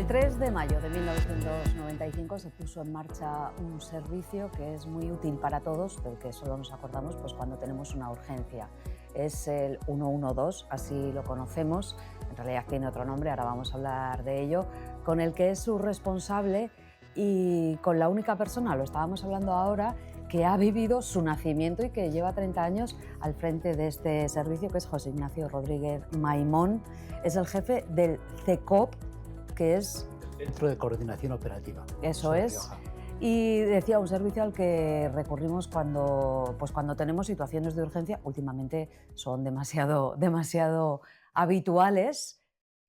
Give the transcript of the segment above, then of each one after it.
El 3 de mayo de 1995 se puso en marcha un servicio que es muy útil para todos, del que solo nos acordamos pues, cuando tenemos una urgencia. Es el 112, así lo conocemos, en realidad tiene otro nombre, ahora vamos a hablar de ello, con el que es su responsable y con la única persona, lo estábamos hablando ahora, que ha vivido su nacimiento y que lleva 30 años al frente de este servicio, que es José Ignacio Rodríguez Maimón. Es el jefe del CECOP, que es... Centro de Coordinación Operativa. Eso es. Y decía, un servicio al que recurrimos cuando tenemos situaciones de urgencia. Últimamente son demasiado habituales.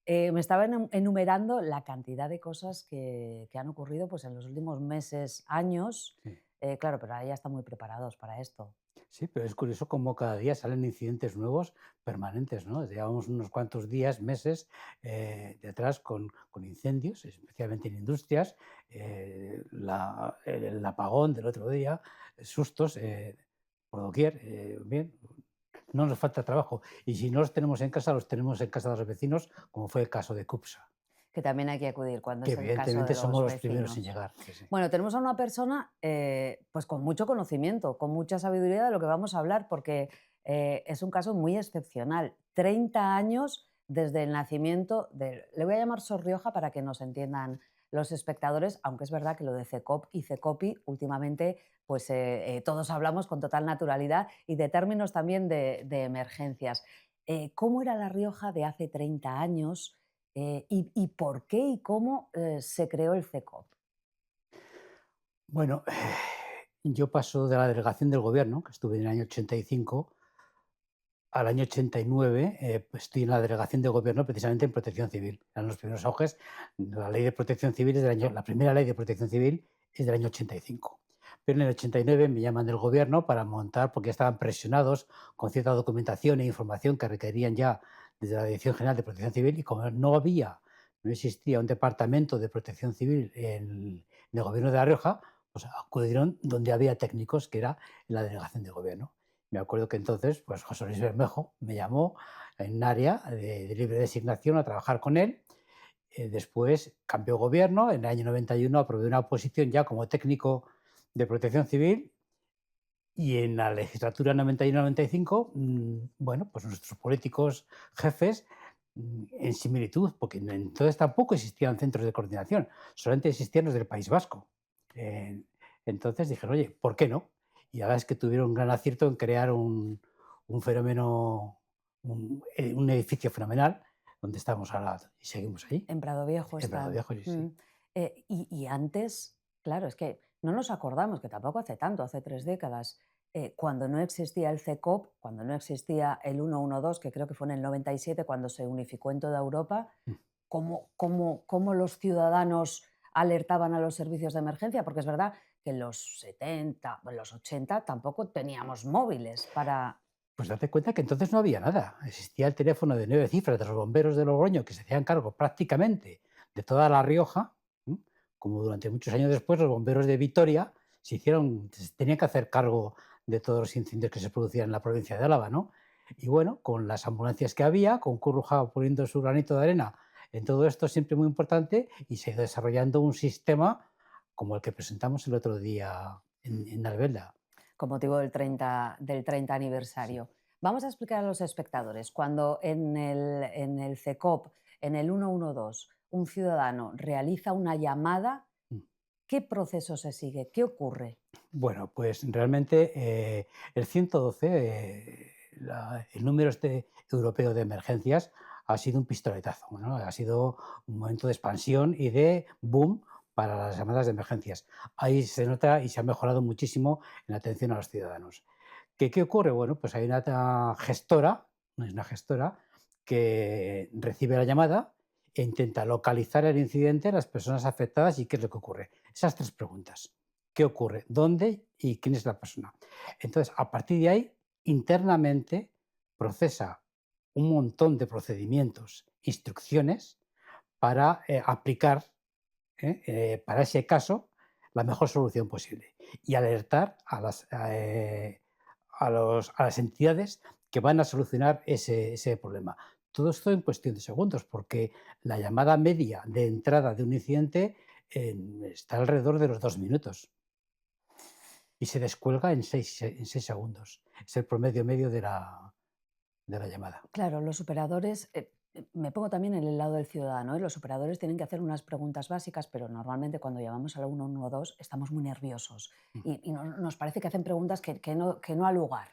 Me estaba enumerando la cantidad de cosas que han ocurrido pues, en los últimos meses, años. Sí. Claro, pero ahora ya están muy preparados para esto. Sí, pero es curioso cómo cada día salen incidentes nuevos permanentes, ¿no? Llevamos unos cuantos días, meses detrás con incendios, especialmente en industrias, el apagón del otro día, sustos por doquier. Bien, no nos falta trabajo. Y si no los tenemos en casa, los tenemos en casa de los vecinos, como fue el caso de CUPSA. Que también hay que acudir cuando Que es el caso evidentemente de somos los los primeros en vecinos. llegar. Sí, sí. Bueno, tenemos a una persona pues con mucho conocimiento, con mucha sabiduría de lo que vamos a hablar, porque es un caso muy excepcional. 30 años desde el nacimiento le voy a llamar Sor Rioja para que nos entiendan los espectadores, aunque es verdad que lo de CECOP y CECOPI últimamente pues todos hablamos con total naturalidad y de términos también de emergencias. ¿Cómo era La Rioja de hace 30 años? ¿Y por qué y cómo se creó el CECOP? Bueno, yo paso de la delegación del gobierno, que estuve en el año 85, al año 89, pues estoy en la delegación de gobierno precisamente en protección civil. Eran los primeros auges. La ley de protección civil es la primera ley de protección civil es del año 85. Pero en el 89 me llaman del gobierno para montar, porque estaban presionados con cierta documentación e información que requerían ya desde la Dirección General de Protección Civil, y como no existía un departamento de protección civil en el gobierno de La Rioja, pues acudieron donde había técnicos, que era en la delegación de gobierno. Me acuerdo que entonces, pues José Luis Bermejo me llamó en un área de libre designación a trabajar con él. Después cambió gobierno, en el año 91 aprobé una oposición ya como técnico de protección civil, y en la legislatura 91-95, bueno, pues nuestros políticos jefes, en similitud, porque entonces tampoco existían centros de coordinación, solamente existían los del País Vasco. Eh, entonces dijeron, oye, ¿por qué no? Y la verdad es que tuvieron un gran acierto en crear un fenómeno, un edificio fenomenal, donde estamos ahora y seguimos ahí, En Prado Viejo en Prado están. Viejo, sí, sí. Y antes, claro, es que no nos acordamos, que tampoco hace tanto, hace 3 décadas, cuando no existía el CECOP, cuando no existía el 112, que creo que fue en el 97 cuando se unificó en toda Europa, Mm. ¿cómo los ciudadanos alertaban a los servicios de emergencia? Porque es verdad que en los 70, en los 80 tampoco teníamos móviles para... Pues date cuenta que entonces no había nada. Existía el teléfono de 9 cifras de los bomberos de Logroño, que se hacían cargo prácticamente de toda La Rioja, como durante muchos años después los bomberos de Vitoria se tenían que hacer cargo de todos los incendios que se producían en la provincia de Álava, ¿no? Y bueno, con las ambulancias que había, con Curruja poniendo su granito de arena en todo esto, siempre muy importante, y se ha ido desarrollando un sistema como el que presentamos el otro día en Albelda. Con motivo del 30 Sí. aniversario. Vamos a explicar a los espectadores, cuando en el CECOP, en el 112, un ciudadano realiza una llamada, Mm. ¿qué proceso se sigue? ¿Qué ocurre? Bueno, pues realmente el 112, el número europeo de emergencias, ha sido un pistoletazo, ¿no? Ha sido un momento de expansión y de boom para las llamadas de emergencias. Ahí se nota y se ha mejorado muchísimo en la atención a los ciudadanos. ¿Qué ocurre? Bueno, pues hay una gestora, es una gestora que recibe la llamada e intenta localizar el incidente, las personas afectadas y qué es lo que ocurre. Esas tres preguntas. ¿Qué ocurre? ¿Dónde? ¿Y quién es la persona? Entonces, a partir de ahí, internamente procesa un montón de procedimientos, instrucciones para aplicar para ese caso la mejor solución posible y alertar a las entidades que van a solucionar ese problema. todo esto en cuestión de segundos, porque la llamada media de entrada de un incidente está alrededor de los 2 minutos y se descuelga en seis segundos. Es el promedio medio de la llamada. Claro, los operadores, me pongo también en el lado del ciudadano, ¿eh? Los operadores tienen que hacer unas preguntas básicas, pero normalmente cuando llamamos al 112 estamos muy nerviosos Mm. y nos parece que hacen preguntas que no al lugar,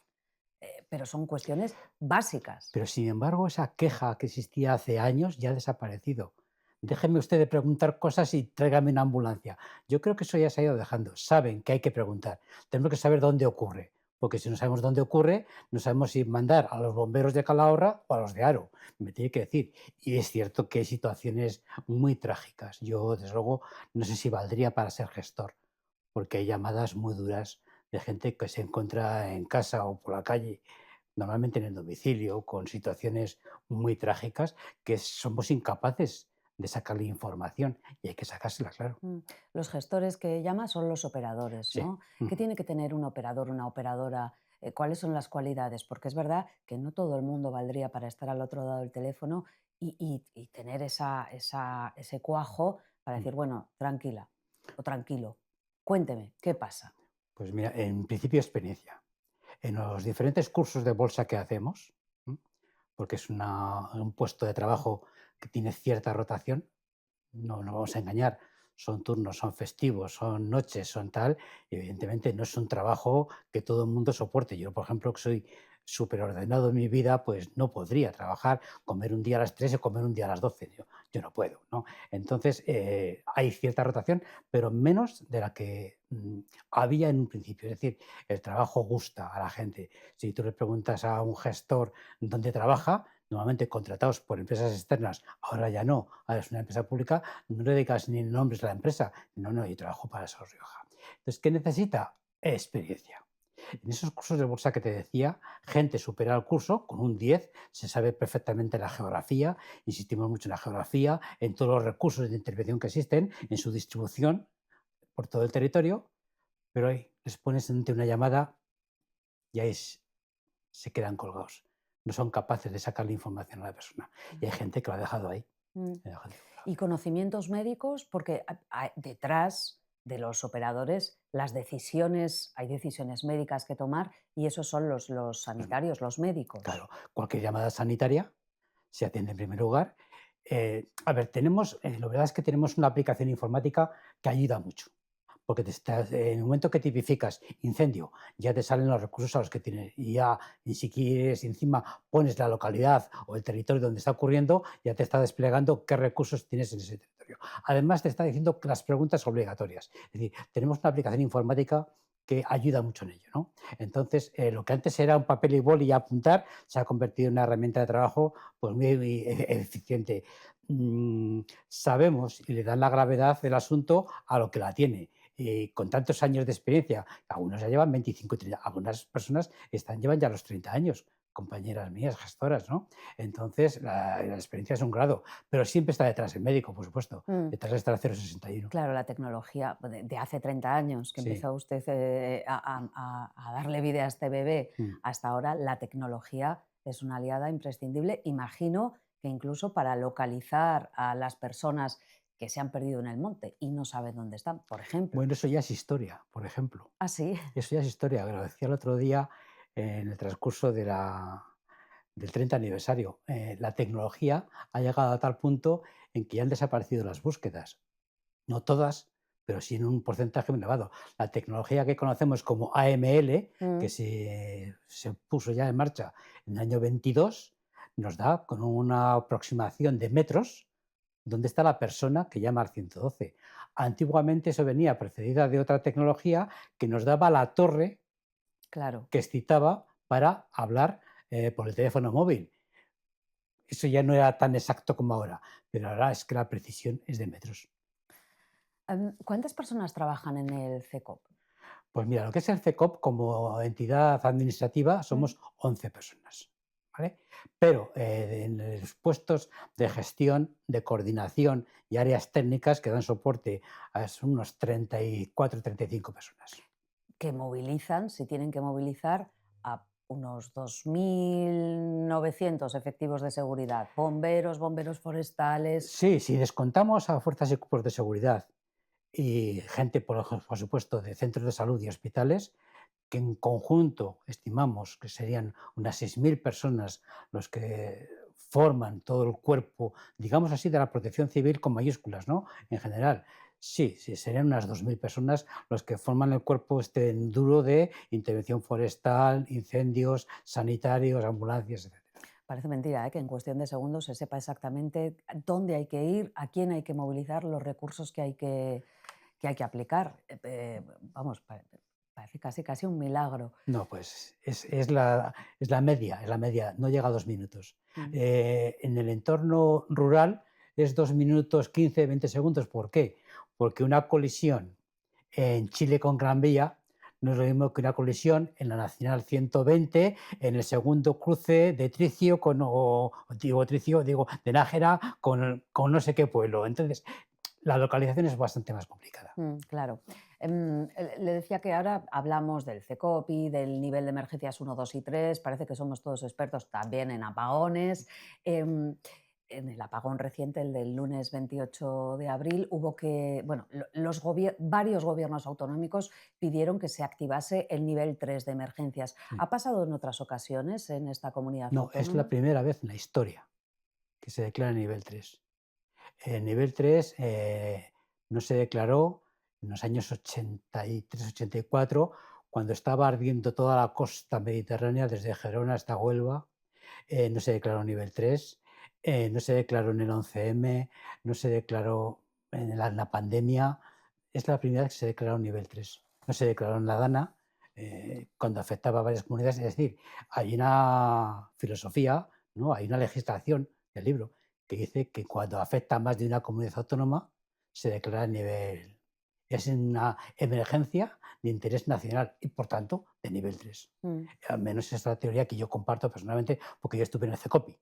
pero son cuestiones básicas. Pero sin embargo, esa queja que existía hace años ya ha desaparecido. Déjeme usted de preguntar cosas y tráigame una ambulancia. Yo creo que eso ya se ha ido dejando. Saben que hay que preguntar. Tenemos que saber dónde ocurre. Porque si no sabemos dónde ocurre, no sabemos si mandar a los bomberos de Calahorra o a los de Aro. Me tiene que decir. Y es cierto que hay situaciones muy trágicas. Yo, desde luego, no sé si valdría para ser gestor, porque hay llamadas muy duras de gente que se encuentra en casa o por la calle, normalmente en el domicilio, con situaciones muy trágicas, que somos incapaces de sacarle información y hay que sacársela, claro. Mm, Los gestores que llamas son los operadores, Sí. ¿no? ¿Qué Ujú. tiene que tener un operador, una operadora? ¿Cuáles son las cualidades? Porque es verdad que no todo el mundo valdría para estar al otro lado del teléfono y tener ese cuajo para Mm. decir, bueno, tranquila o tranquilo, cuénteme, ¿qué pasa? Pues mira, en principio experiencia. En los diferentes cursos de bolsa que hacemos, ¿m? Porque es un puesto de trabajo que tiene cierta rotación, no nos vamos a engañar, son turnos, son festivos, son noches, son tal, y evidentemente no es un trabajo que todo el mundo soporte. Yo, por ejemplo, que soy superordenado en mi vida, pues no podría trabajar, comer un día a las 3 y comer un día a las 12. Yo no puedo, ¿no? Entonces, hay cierta rotación, pero menos de la que había en un principio. Es decir, el trabajo gusta a la gente. Si tú le preguntas a un gestor dónde trabaja, normalmente contratados por empresas externas, ahora ya no, ahora es una empresa pública, no le dedicas ni nombres a la empresa. No, no, yo trabajo para Sol Rioja. Entonces, ¿qué necesita? Experiencia. En esos cursos de bolsa que te decía, gente supera el curso con un 10, se sabe perfectamente la geografía, insistimos mucho en la geografía, en todos los recursos de intervención que existen, en su distribución por todo el territorio, pero ahí les pones ante una llamada y ahí se quedan colgados. No son capaces de sacar la información a la persona. Y hay gente que lo ha dejado ahí. Mm. La ha dejado colgado. Y conocimientos médicos, porque detrás de los operadores hay decisiones médicas que tomar y esos son los Los sanitarios, los médicos. Claro, cualquier llamada sanitaria se atiende en primer lugar. A ver, la verdad es que tenemos una aplicación informática que ayuda mucho, porque en el momento que tipificas incendio, ya te salen los recursos a los que tienes y ya, y si quieres, encima pones la localidad o el territorio donde está ocurriendo, ya te está desplegando qué recursos tienes en ese territorio. Además, te está diciendo que las preguntas obligatorias. Es decir, tenemos una aplicación informática que ayuda mucho en ello, ¿no? Entonces, lo que antes era un papel y boli y apuntar, se ha convertido en una herramienta de trabajo pues muy eficiente. Sabemos y le dan la gravedad del asunto a lo que la tiene. Con tantos años de experiencia, algunos ya llevan 25 y 30, algunas personas llevan ya los 30 años, compañeras mías, gestoras, ¿no? Entonces, la experiencia es un grado, pero siempre está detrás el médico, por supuesto, Mm. detrás está el 061. Claro, la tecnología de hace 30 años que Sí. empezó usted a darle vida a este bebé, Mm. hasta ahora la tecnología es una aliada imprescindible. Imagino que incluso para localizar a las personas que se han perdido en el monte y no saben dónde están, por ejemplo. Bueno, eso ya es historia, por ejemplo. Ah, sí. Eso ya es historia, lo decía el otro día en el transcurso del 30 aniversario. La tecnología ha llegado a tal punto en que ya han desaparecido las búsquedas. No todas, pero sí en un porcentaje muy elevado. La tecnología que conocemos como AML, que Mm, se puso ya en marcha en el año 22, nos da con una aproximación de metros dónde está la persona que llama al 112. Antiguamente eso venía precedida de otra tecnología que nos daba la torre claro. que excitaba para hablar por el teléfono móvil. Eso ya no era tan exacto como ahora, pero ahora es que la precisión es de metros. ¿Cuántas personas trabajan en el CECOP? Pues mira, lo que es el CECOP como entidad administrativa Mm, somos 11 personas, ¿vale? Pero en los puestos de gestión, de coordinación y áreas técnicas que dan soporte son unos 34, 35 personas. Que movilizan, si tienen que movilizar, a unos 2.900 efectivos de seguridad, bomberos, bomberos forestales. Sí, si descontamos a fuerzas y cuerpos de seguridad y gente, por supuesto, de centros de salud y hospitales, que en conjunto estimamos que serían unas 6.000 personas los que forman todo el cuerpo, digamos así, de la protección civil con mayúsculas, ¿no? En general. Sí, sí, serían unas 2.000 personas los que forman el cuerpo este duro de intervención forestal, incendios, sanitarios, ambulancias, etc. Parece mentira, ¿eh? Que en cuestión de segundos se sepa exactamente dónde hay que ir, a quién hay que movilizar, los recursos que hay que aplicar. Vamos, parece casi un milagro. No, pues es la media, no llega a 2 minutos. Mm. En el entorno rural es 2 minutos 15, 20 segundos. ¿Por qué? Porque una colisión en Chile con Gran Vía no es lo mismo que una colisión en la Nacional 120, en el segundo cruce de Tricio digo, de Nájera con no sé qué pueblo. Entonces, la localización es bastante más complicada. Claro. Le decía que ahora hablamos del CECOPI, del nivel de emergencias 1, 2 y 3. Parece que somos todos expertos también en apagones. En el apagón reciente, el del lunes 28 de abril, hubo que, bueno, varios gobiernos autonómicos pidieron que se activase el nivel 3 de emergencias. Sí. ¿Ha pasado en otras ocasiones en esta comunidad No, es la autónoma? primera vez en la historia que se declara nivel 3. El nivel 3 no se declaró en los años 83-84, cuando estaba ardiendo toda la costa mediterránea, desde Gerona hasta Huelva. No se declaró nivel 3, no se declaró en el 11M, no se declaró en la pandemia. Es la primera vez que se declaró nivel 3. No se declaró en la Dana, cuando afectaba a varias comunidades. Es decir, hay una filosofía, ¿no? Hay una legislación del libro que dice que cuando afecta a más de una comunidad autónoma se declara nivel. Es una emergencia de interés nacional y, por tanto, de nivel 3. Mm. Al menos esa es la teoría que yo comparto personalmente, porque yo estuve en el CECOPI.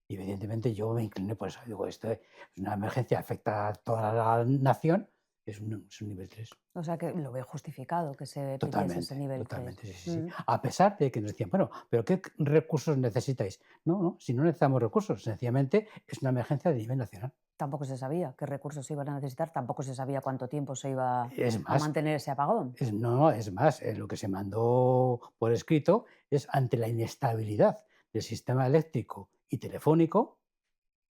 Y evidentemente yo me incliné por eso. Digo, esto es una emergencia, afecta a toda la nación, es un nivel 3. O sea que lo veo justificado que se pidiese ese Totalmente, nivel 3. totalmente, sí, sí, sí. A pesar de que nos decían, bueno, pero ¿qué recursos necesitáis? No, no, si no necesitamos recursos, sencillamente es una emergencia de nivel nacional. Tampoco se sabía qué recursos se iban a necesitar, tampoco se sabía cuánto tiempo se iba Es a más, mantener ese apagón. no, es más, lo que se mandó por escrito es ante la inestabilidad del sistema eléctrico y telefónico,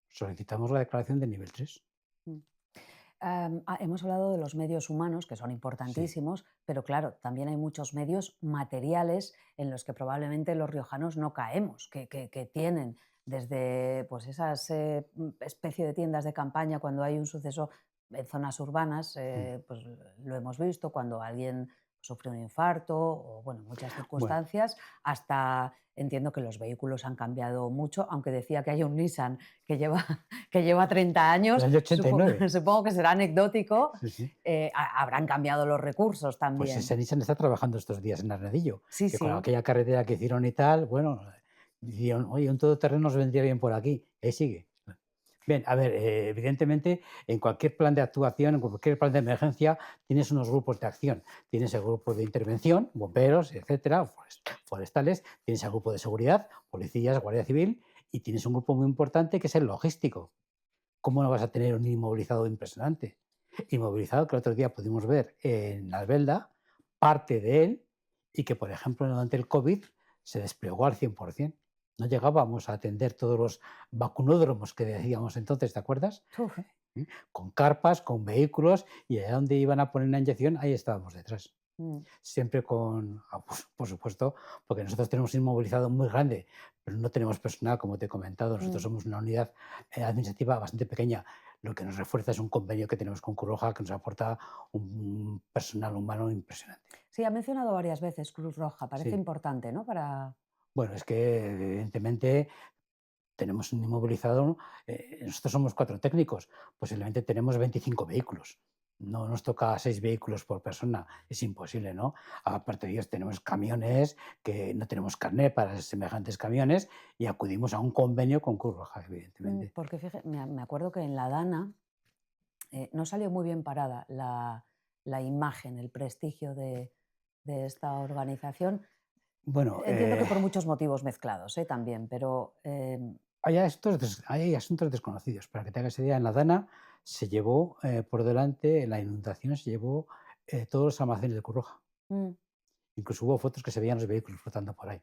solicitamos la declaración de nivel 3. Mm. Hemos hablado de los medios humanos, que son Sí. importantísimos, pero claro, también hay muchos medios materiales en los que probablemente los riojanos no caemos, que tienen desde pues, esas especie de tiendas de campaña cuando hay un suceso en zonas urbanas, Mm. pues lo hemos visto, cuando alguien sufre un infarto o bueno, muchas Bueno, circunstancias, hasta entiendo que los vehículos han cambiado mucho, aunque decía que hay un Nissan que lleva, que lleva 30 el años, año 89. supongo que será anecdótico, Sí, sí. habrán cambiado los recursos Pues también. ese Nissan está trabajando estos días en Arnedillo, Sí, que con sí. aquella carretera que hicieron y tal, bueno, dijeron, oye, un todoterreno nos vendría bien por aquí. Ahí sigue. Bien, a ver, evidentemente, en cualquier plan de actuación, en cualquier plan de emergencia, tienes unos grupos de acción. Tienes el grupo de intervención, bomberos, etcétera, forestales, tienes el grupo de seguridad, policías, guardia civil, y tienes un grupo muy importante que es el logístico. ¿Cómo no vas a tener un inmovilizado impresionante? Inmovilizado que el otro día pudimos ver en Albelda, parte de él, y que, por ejemplo, durante el COVID se desplegó al 100%. No llegábamos a atender todos los vacunódromos que decíamos entonces, ¿te acuerdas? Uf. Con carpas, con vehículos, y allá donde iban a poner una inyección, ahí estábamos detrás. Mm, Siempre pues, por supuesto, porque nosotros tenemos un inmovilizado muy grande, pero no tenemos personal, como te he comentado. Nosotros mm. somos una unidad administrativa bastante pequeña. Lo que nos refuerza es un convenio que tenemos con Cruz Roja que nos aporta un personal humano impresionante. Sí, ha mencionado varias veces Cruz Roja, parece Sí. importante, ¿no? Para... Bueno, es que evidentemente tenemos un inmovilizado, nosotros somos 4 técnicos, posiblemente tenemos 25 vehículos. No nos toca 6 vehículos por persona, es imposible, ¿no? Aparte de ellos tenemos camiones, que no tenemos carné para semejantes camiones y acudimos a un convenio con Cruz Roja, evidentemente. Porque fíjate, me acuerdo que en la Dana no salió muy bien parada la imagen, el prestigio de esta organización. Bueno, Entiendo que por muchos motivos mezclados, también, pero, hay asuntos desconocidos. Para que te hagas idea, en la Dana se llevó por delante, en la inundación se llevó todos los almacenes de Cruz Roja. mm, Incluso hubo fotos que se veían los vehículos flotando por ahí.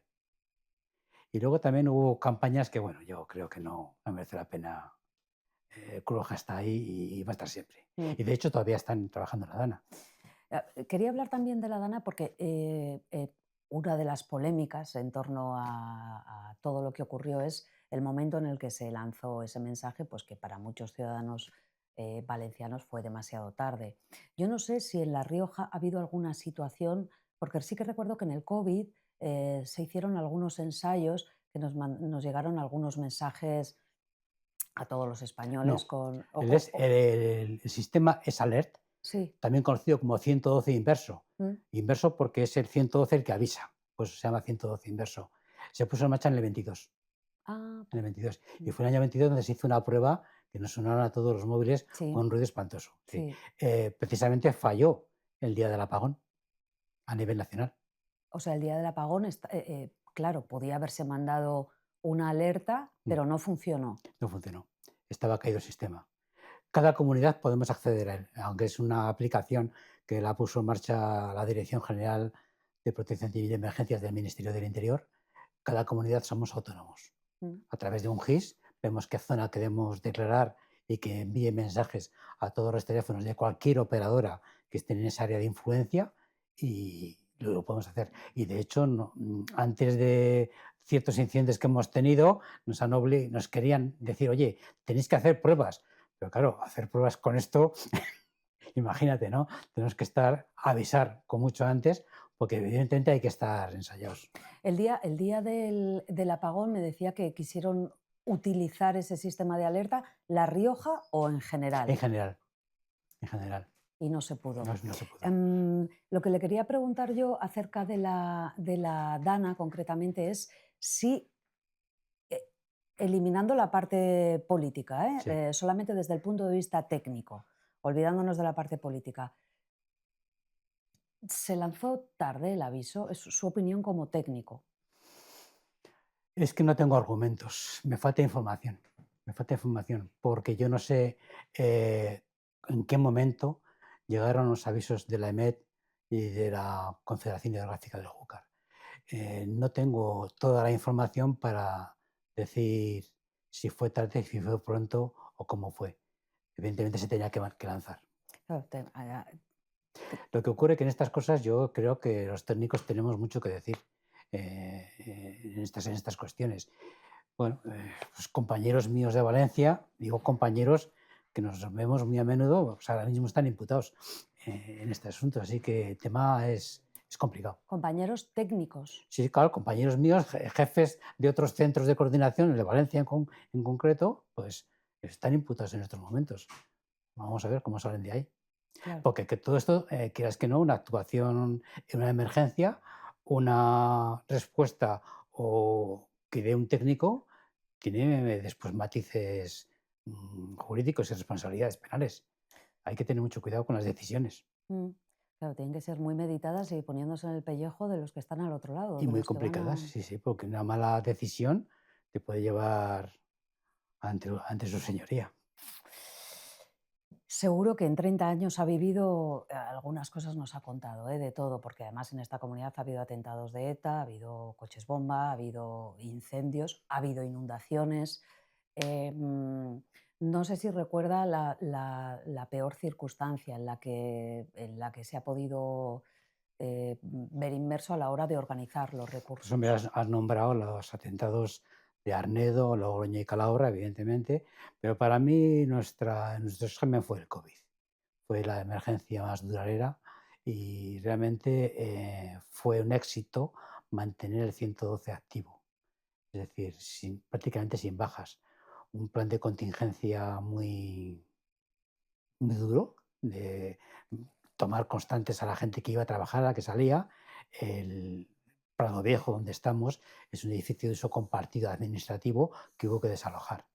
Y luego también hubo campañas que, bueno, yo creo que no merece la pena. Cruz Roja está ahí y va a estar siempre. mm. Y de hecho todavía están trabajando en la Dana. Quería hablar también de la Dana porque una de las polémicas en torno a todo lo que ocurrió es el momento en el que se lanzó ese mensaje, pues que para muchos ciudadanos valencianos fue demasiado tarde. Yo no sé si en La Rioja ha habido alguna situación, porque sí que recuerdo que en el COVID se hicieron algunos ensayos que nos llegaron algunos mensajes a todos los españoles No, con... el sistema es Alert, sí. también conocido como 112 inverso. Mm. Inverso porque es el 112 el que avisa, pues se llama 112 inverso. Se puso en marcha en el 22, Ah, en el 22. Y mm, fue en el año 22 donde se hizo una prueba que nos sonaron a todos los móviles con sí, un ruido espantoso. Sí. sí. Precisamente falló el día del apagón a nivel nacional. O sea, el día del apagón, claro, podía haberse mandado una alerta, No, pero no funcionó. no funcionó. Estaba caído el sistema. Cada comunidad podemos acceder a él, aunque es una aplicación que la puso en marcha la Dirección General de Protección Civil y Emergencias del Ministerio del Interior. Cada comunidad somos autónomos. Mm, A través de un GIS vemos qué zona queremos declarar y que envíe mensajes a todos los teléfonos de cualquier operadora que esté en esa área de influencia y lo podemos hacer. Y de hecho, antes de ciertos incidentes que hemos tenido, nos querían decir, oye, tenéis que hacer pruebas. Pero claro, hacer pruebas con esto, imagínate, ¿no? Tenemos que avisar con mucho antes, porque evidentemente hay que estar ensayados. El día del apagón me decía que quisieron utilizar ese sistema de alerta, ¿La Rioja o en En general? general, en general, Y no se pudo. no se pudo. Lo que le quería preguntar yo acerca de la Dana concretamente es si, eh, eliminando la parte política, Sí. solamente desde el punto de vista técnico, olvidándonos de la parte política, se lanzó tarde el aviso, es su opinión como técnico. Es que no tengo argumentos, me falta información, porque yo no sé en qué momento llegaron los avisos de la EMET y de la Confederación Hidrográfica del Júcar. No tengo toda la información para decir si fue tarde, si fue pronto o cómo fue. Evidentemente se tenía que lanzar. Claro, Lo que ocurre que en estas cosas yo creo que los técnicos tenemos mucho que decir en estas cuestiones. Bueno, pues compañeros míos de Valencia, digo compañeros que nos vemos muy a menudo, pues ahora mismo están imputados en este asunto, así que el tema es complicado. compañeros técnicos. Sí, claro, compañeros míos, jefes de otros centros de coordinación, el de Valencia en concreto, pues están imputados en estos momentos. Vamos a ver cómo salen de ahí. Claro. Porque que todo esto, quieras que no, una actuación en una emergencia, una respuesta o que dé un técnico, tiene después matices jurídicos y responsabilidades penales. Hay que tener mucho cuidado con las decisiones Mm. Claro, tienen que ser muy meditadas y poniéndose en el pellejo de los que están al otro lado, y de muy los que van complicadas, a... sí, sí, porque una mala decisión te puede llevar ante su señoría. Seguro que en 30 años ha vivido, algunas cosas nos ha contado, de todo, porque además en esta comunidad ha habido atentados de ETA, ha habido coches bomba, ha habido incendios, ha habido inundaciones. No sé si recuerda la peor circunstancia en la que se ha podido ver inmerso a la hora de organizar los Pues hombre, recursos. has nombrado los atentados de Arnedo, Logroño y Calahorra, evidentemente, pero para mí nuestro examen fue el COVID. Fue la emergencia más duradera y realmente fue un éxito mantener el 112 activo, es decir, prácticamente sin bajas. Un plan de contingencia muy duro, de tomar constantes a la gente que iba a trabajar, a la que salía. El Prado Viejo, donde estamos, es un edificio de uso compartido administrativo que hubo que desalojar.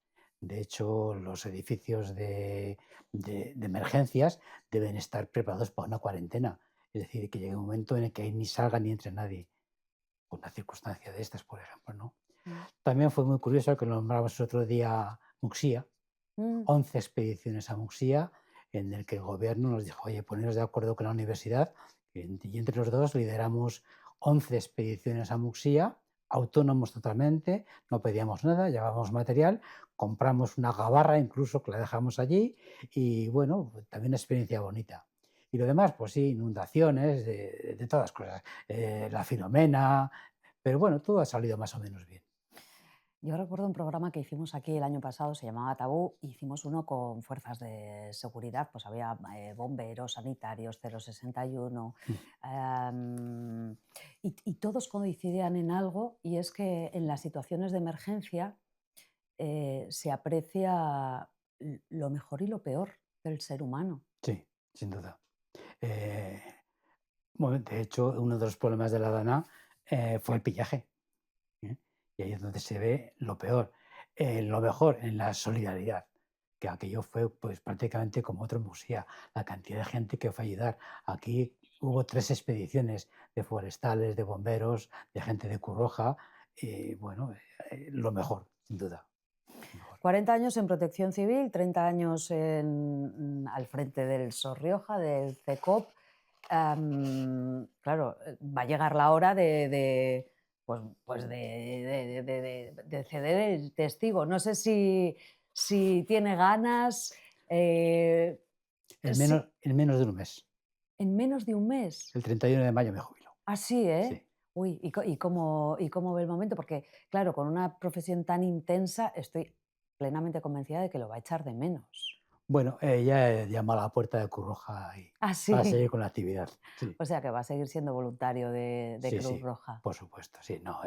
De hecho, los edificios de emergencias deben estar preparados para una cuarentena. Es decir, que llegue un momento en el que ahí ni salga ni entre nadie. una circunstancia de estas, por ejemplo, ¿no? Mm. También fue muy curioso que nombramos el otro día Muxía, Mm. 11 expediciones a Muxía, en el que el gobierno nos dijo, oye, poneros de acuerdo con la universidad, y entre los dos lideramos 11 expediciones a Muxía, autónomos totalmente, no pedíamos nada, llevábamos material, compramos una gabarra incluso que la dejamos allí, y bueno, también una experiencia bonita. Y lo demás, pues sí, inundaciones, de todas cosas, la Filomena, pero bueno, todo ha salido más o menos bien. Yo recuerdo un programa que hicimos aquí el año pasado, se llamaba Tabú, hicimos uno con fuerzas de seguridad, pues había bomberos, sanitarios, 061, Mm. em, y todos coincidían en algo, y es que en las situaciones de emergencia se aprecia lo mejor y lo peor del ser humano. Sí, sin duda. Eh, bueno, de hecho, uno de los problemas de la Dana fue el pillaje, ¿eh? Y ahí es donde se ve lo peor. Lo mejor en la solidaridad, que aquello fue pues prácticamente como otro museo, la cantidad de gente que fue a ayudar. Aquí hubo 3 expediciones de forestales, de bomberos, de gente de Cruz Roja, y bueno, lo mejor, sin duda, lo mejor. 40 años en Protección Civil, 30 años al frente del SOS Rioja, del CECOP. Claro, va a llegar la hora pues de ceder el testigo. No sé si tiene ganas. eh, si- En menos de un mes, en menos de un mes. el 31 de mayo me jubilo. Así, ¿eh? Sí. Uy, ¿y cómo ve el momento? Porque, claro, con una profesión tan intensa, estoy plenamente convencida de que lo va a echar de menos. Bueno, ella llama a la puerta de Cruz Roja y Así. va a seguir con la actividad. Sí, O sea que va a seguir siendo voluntario de sí, Cruz sí, Roja. por supuesto, sí, no,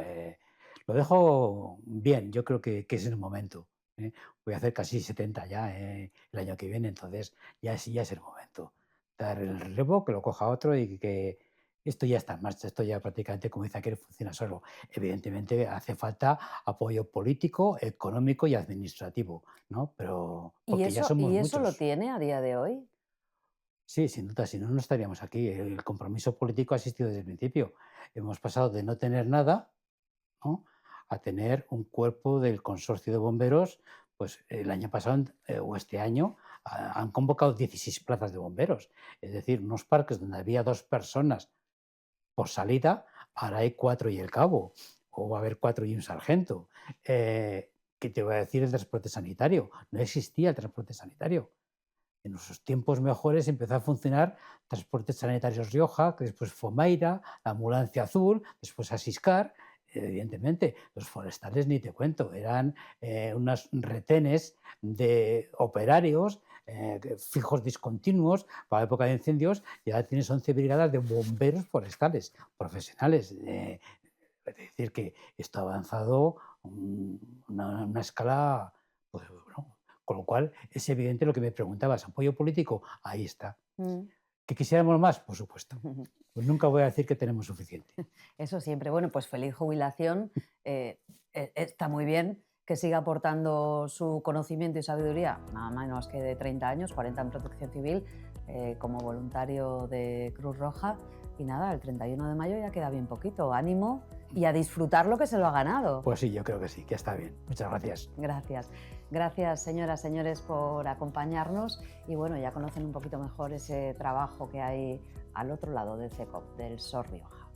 lo dejo bien, yo creo que es el momento, ¿eh? Voy a hacer casi 70 ya, el año que viene, entonces ya es el momento. Dar el relevo, que lo coja otro y que esto ya está en marcha, esto ya prácticamente, como dice aquel, funciona solo. Evidentemente hace falta apoyo político, económico y administrativo, ¿no? Pero ¿Y porque ya eso, somos y eso lo muchos. tiene a día de hoy? Sí, sin duda, si no, no estaríamos aquí. El compromiso político ha existido desde el principio. Hemos pasado de no tener nada, ¿no?, a tener un cuerpo del consorcio de bomberos, pues el año pasado o este año han convocado 16 plazas de bomberos. Es decir, unos parques donde había 2 personas por salida, ahora hay 4 y el cabo, o va a haber 4 y un sargento. ¿Qué te voy a decir el transporte sanitario? No existía el transporte sanitario. En nuestros tiempos mejores empezó a funcionar Transportes Sanitarios Rioja, que después Fomeira, la Ambulancia Azul, después Asiscar. Evidentemente, los forestales ni te cuento, eran unos retenes de operarios fijos discontinuos para la época de incendios, y ahora tienes 11 brigadas de bomberos forestales profesionales. Es decir, que esto ha avanzado una escala, pues, bueno, con lo cual es evidente lo que me preguntabas, apoyo político, ahí está. Mm. ¿Que quisiéramos más? Por supuesto. Pues nunca voy a decir que tenemos suficiente. Eso siempre. Bueno, pues feliz jubilación. Está muy bien que siga aportando su conocimiento y sabiduría, nada menos que de 30 años, 40 en Protección Civil, como voluntario de Cruz Roja. Y nada, el 31 de mayo ya queda bien poquito. Ánimo y a disfrutar lo que se lo ha ganado. Pues sí, yo creo que sí, que está bien. Muchas gracias. Gracias. Gracias, señoras, señores, por acompañarnos. Y bueno, ya conocen un poquito mejor ese trabajo que hay al otro lado del CECOP, del SOS Rioja.